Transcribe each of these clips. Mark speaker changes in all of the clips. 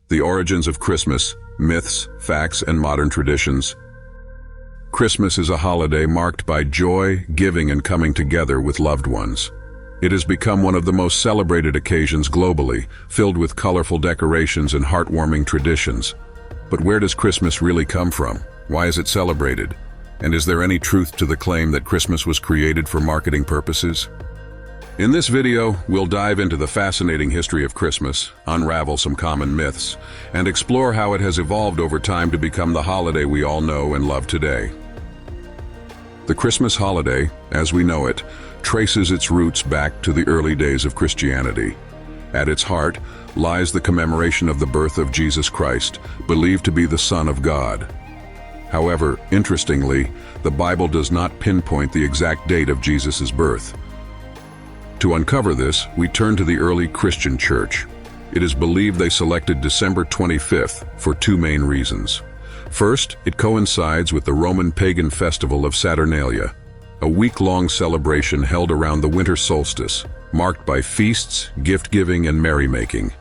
Speaker 1: The origins of Christmas, myths, facts, and modern traditions. Christmas is a holiday marked by joy, giving, and coming together with loved ones. It has become one of the most celebrated occasions globally, filled with colorful decorations and heartwarming traditions. But where does Christmas really come from? Why is it celebrated? And is there any truth to the claim that Christmas was created for marketing purposes? In this video, we'll dive into the fascinating history of Christmas, unravel some common myths, and explore how it has evolved over time to become the holiday we all know and love today. The Christmas holiday, as we know it, traces its roots back to the early days of Christianity. At its heart lies the commemoration of the birth of Jesus Christ, believed to be the Son of God. However, interestingly, the Bible does not pinpoint the exact date of Jesus' birth. To uncover this, we turn to the early Christian church. It is believed they selected December 25th for two main reasons. First, it coincides with the Roman pagan festival of Saturnalia, a week-long celebration held around the winter solstice, marked by feasts, gift-giving, and merrymaking.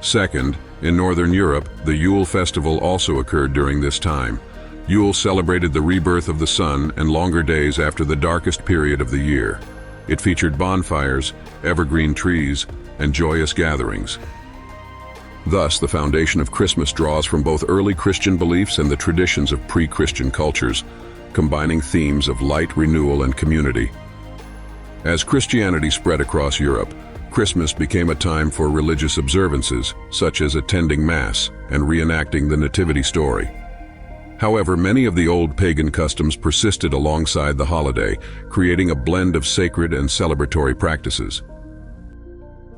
Speaker 1: Second, in Northern Europe, the Yule festival also occurred during this time. Yule celebrated the rebirth of the sun and longer days after the darkest period of the year. It featured bonfires, evergreen trees, and joyous gatherings. Thus, the foundation of Christmas draws from both early Christian beliefs and the traditions of pre-Christian cultures, combining themes of light, renewal, and community. As Christianity spread across Europe, Christmas became a time for religious observances, such as attending Mass and reenacting the Nativity story. However, many of the old pagan customs persisted alongside the holiday, creating a blend of sacred and celebratory practices.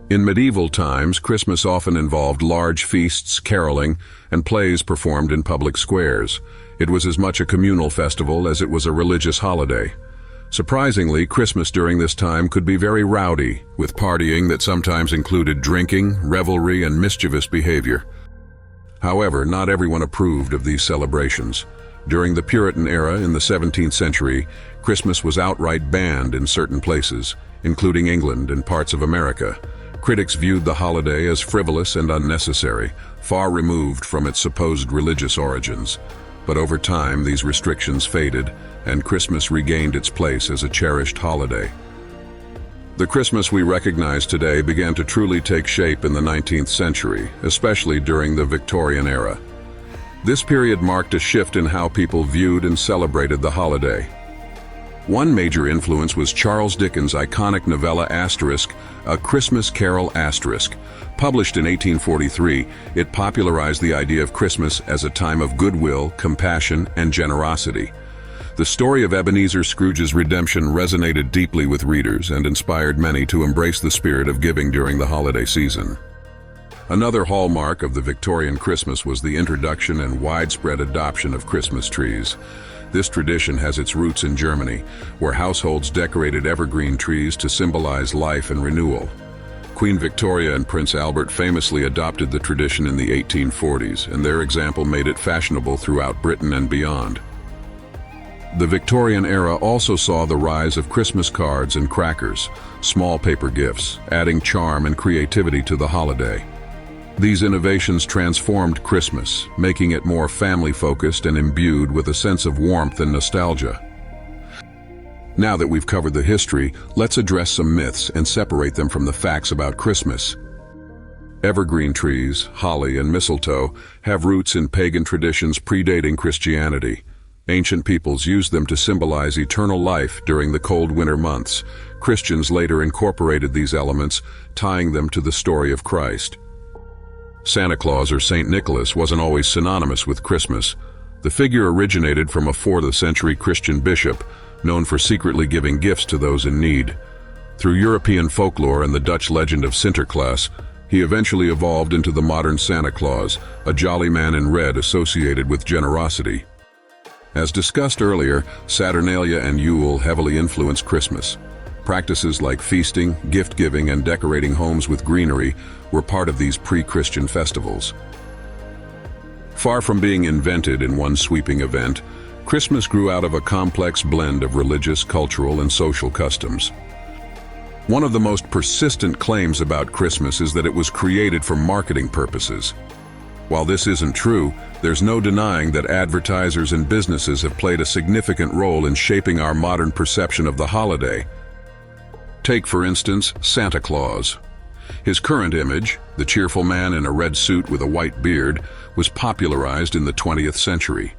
Speaker 1: In medieval times, Christmas often involved large feasts, caroling, and plays performed in public squares. It was as much a communal festival as it was a religious holiday. Surprisingly, Christmas during this time could be very rowdy, with partying that sometimes included drinking, revelry, and mischievous behavior. However, not everyone approved of these celebrations. During the Puritan era in the 17th century, Christmas was outright banned in certain places, including England and parts of America. Critics viewed the holiday as frivolous and unnecessary, far removed from its supposed religious origins. But over time, these restrictions faded, and Christmas regained its place as a cherished holiday. The Christmas we recognize today began to truly take shape in the 19th century, especially during the Victorian era. This period marked a shift in how people viewed and celebrated the holiday. One major influence was Charles Dickens' iconic novella A Christmas Carol *. Published in 1843, it popularized the idea of Christmas as a time of goodwill, compassion, and generosity. The story of Ebenezer Scrooge's redemption resonated deeply with readers and inspired many to embrace the spirit of giving during the holiday season. Another hallmark of the Victorian Christmas was the introduction and widespread adoption of Christmas trees. This tradition has its roots in Germany, where households decorated evergreen trees to symbolize life and renewal. Queen Victoria and Prince Albert famously adopted the tradition in the 1840s, and their example made it fashionable throughout Britain and beyond. The Victorian era also saw the rise of Christmas cards and crackers, small paper gifts, adding charm and creativity to the holiday. These innovations transformed Christmas, making it more family-focused and imbued with a sense of warmth and nostalgia. Now that we've covered the history, let's address some myths and separate them from the facts about Christmas. Evergreen trees, holly, and mistletoe have roots in pagan traditions predating Christianity. Ancient peoples used them to symbolize eternal life during the cold winter months. Christians later incorporated these elements, tying them to the story of Christ. Santa Claus or Saint Nicholas wasn't always synonymous with Christmas. The figure originated from a 4th century Christian bishop, known for secretly giving gifts to those in need. Through European folklore and the Dutch legend of Sinterklaas, he eventually evolved into the modern Santa Claus, a jolly man in red associated with generosity. As discussed earlier, Saturnalia and Yule heavily influenced Christmas. Practices like feasting, gift-giving, and decorating homes with greenery were part of these pre-Christian festivals. Far from being invented in one sweeping event, Christmas grew out of a complex blend of religious, cultural, and social customs. One of the most persistent claims about Christmas is that it was created for marketing purposes. While this isn't true, there's no denying that advertisers and businesses have played a significant role in shaping our modern perception of the holiday. Take, for instance, Santa Claus. His current image, the cheerful man in a red suit with a white beard, was popularized in the 20th century.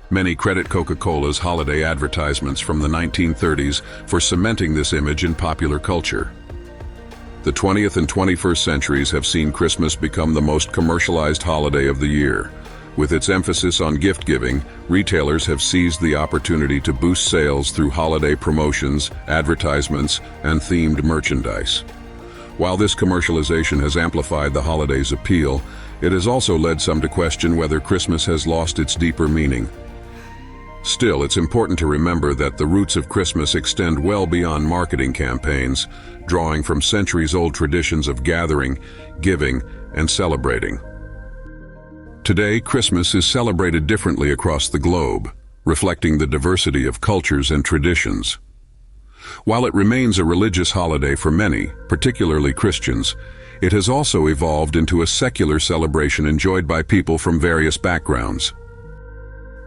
Speaker 1: Many credit Coca-Cola's holiday advertisements from the 1930s for cementing this image in popular culture. The 20th and 21st centuries have seen Christmas become the most commercialized holiday of the year. With its emphasis on gift-giving, retailers have seized the opportunity to boost sales through holiday promotions, advertisements, and themed merchandise. While this commercialization has amplified the holiday's appeal, it has also led some to question whether Christmas has lost its deeper meaning. Still, it's important to remember that the roots of Christmas extend well beyond marketing campaigns, drawing from centuries-old traditions of gathering, giving, and celebrating. Today, Christmas is celebrated differently across the globe, reflecting the diversity of cultures and traditions. While it remains a religious holiday for many, particularly Christians, it has also evolved into a secular celebration enjoyed by people from various backgrounds.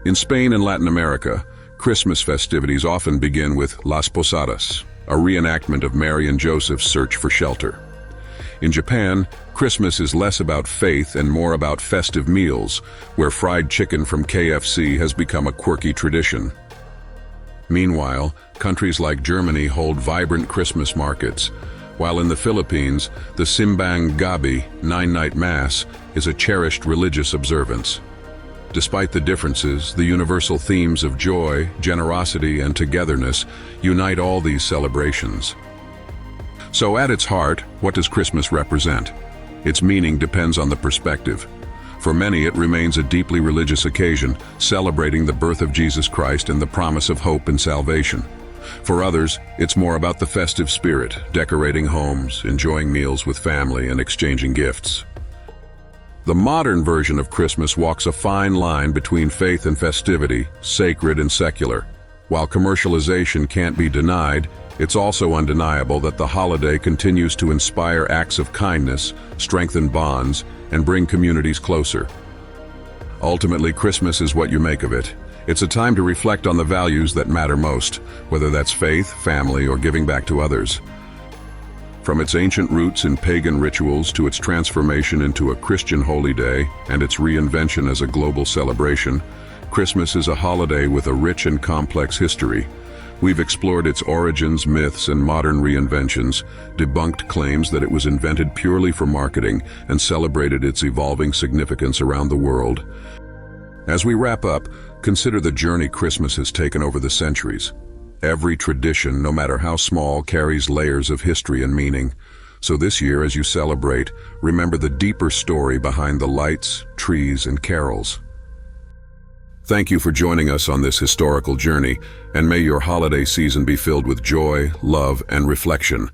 Speaker 1: In Spain and Latin America, Christmas festivities often begin with Las Posadas, a reenactment of Mary and Joseph's search for shelter. In Japan, Christmas is less about faith and more about festive meals, where fried chicken from KFC has become a quirky tradition. Meanwhile, countries like Germany hold vibrant Christmas markets, while in the Philippines, the Simbang Gabi, nine-night mass, is a cherished religious observance. Despite the differences, the universal themes of joy, generosity, and togetherness unite all these celebrations. So at its heart, what does Christmas represent? Its meaning depends on the perspective. For many, it remains a deeply religious occasion, celebrating the birth of Jesus Christ and the promise of hope and salvation. For others, it's more about the festive spirit, decorating homes, enjoying meals with family, and exchanging gifts. The modern version of Christmas walks a fine line between faith and festivity, sacred and secular. While commercialization can't be denied, it's also undeniable that the holiday continues to inspire acts of kindness, strengthen bonds, and bring communities closer. Ultimately, Christmas is what you make of it. It's a time to reflect on the values that matter most, whether that's faith, family, or giving back to others. From its ancient roots in pagan rituals to its transformation into a Christian holy day and its reinvention as a global celebration, Christmas is a holiday with a rich and complex history. We've explored its origins, myths, and modern reinventions, debunked claims that it was invented purely for marketing, and celebrated its evolving significance around the world. As we wrap up, consider the journey Christmas has taken over the centuries. Every tradition, no matter how small, carries layers of history and meaning. So this year, as you celebrate, remember the deeper story behind the lights, trees, and carols. Thank you for joining us on this historical journey, and may your holiday season be filled with joy, love, and reflection.